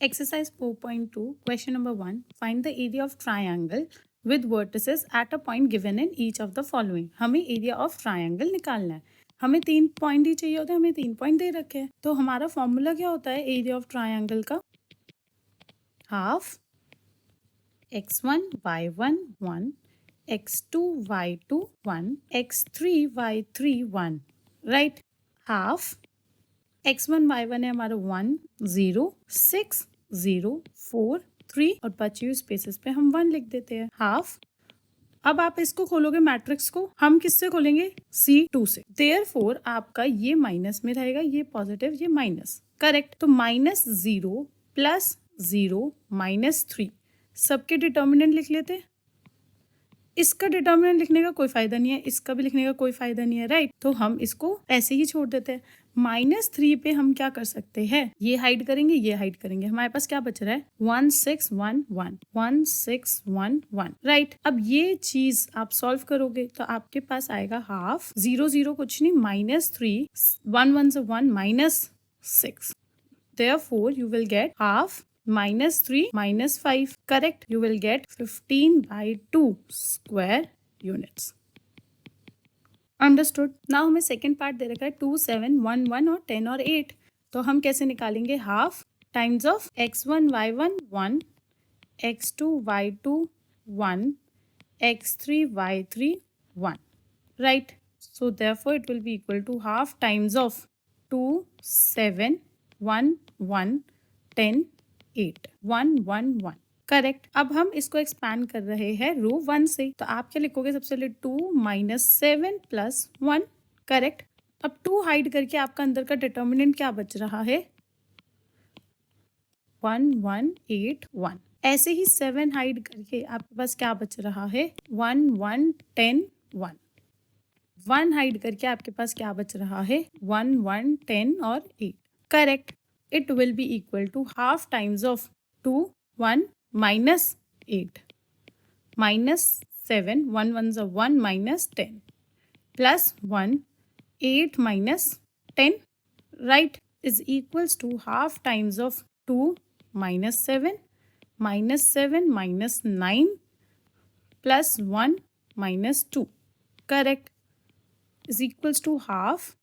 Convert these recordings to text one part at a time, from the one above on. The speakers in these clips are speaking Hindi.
Exercise 4.2, question number 1. Find the area of triangle with vertices at a point given in each of the following. हमें area of triangle निकालना है. हमें 3 पॉइंट ही चाहिए होते हैं, हमें 3 पॉइंट दे रखे हैं. तो हमारा फॉर्मूला क्या होता है एरिया ऑफ ट्राइंगल का? Half x1 y1 1 x2 y2 1 x3 y3 1. Right. Half x1 y1 है हमारा 1 0 6 0 4 3 और बची हुई स्पेसेस पे हम 1 लिख देते हैं. हाफ. अब आप इसको खोलोगे मैट्रिक्स को, हम किससे खोलेंगे? C2 से. देयरफॉर आपका ये माइनस में रहेगा, ये पॉजिटिव, ये माइनस. करेक्ट. तो -0 + 0 -3 सबके डिटर्मिनेंट लिख लेते हैं. इसका डिटर्मिनेंट लिखने का कोई फायदा नहीं है, इसका भी लिखने का कोई फायदा नहीं है. राइट. तो हम इसको ऐसे ही छोड़ देते हैं. -3 पे हम क्या कर सकते हैं? ये हाइड करेंगे, ये हाइड करेंगे. हमारे पास क्या बच रहा है? 1 6 1 1 1 6 1 1. राइट. अब ये चीज आप सॉल्व करोगे तो आपके पास आएगा हाफ 0 0 कुछ नहीं -3 1 1 से 1 -6. Therefore, you will get half -3 -5. Correct. You will get 15/2 square units. Understood. Now हमें second part दे रखा है 2 7 1 1 और 10 और 8. तो हम कैसे निकालेंगे? Half times of x1 y1 1 x2 y2 1 x3 y3 1. Right. So therefore it will be equal to half times of 2 7 1 1 10 8 1 1 1. Correct. अब हम इसको एक्सपैंड कर रहे हैं रो 1 से. तो आप क्या लिखोगे? सबसे पहले 2 -7 + 1. करेक्ट. अब 2 हाइड करके आपका अंदर का डिटर्मिनेंट क्या बच रहा है? 1 1 8 1. ऐसे ही 7 हाइड करके आपके पास क्या बच रहा है? 1 1 10 1. 1 हाइड करके आपके पास क्या बच रहा है? 1 1 10 और 8. Correct. It will be equal to half times of 2 1 -8 -7 1 1 is 1 -10 plus 1 8 -10. Right. Is equals to half times of 2 -7 -7 -9 plus 1 -2. Correct. Is equals to half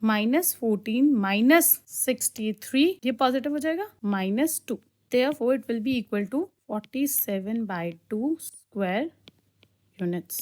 -14 -63. ये पॉजिटिव हो जाएगा -2. Therefore it will be equal to 47/2 square units.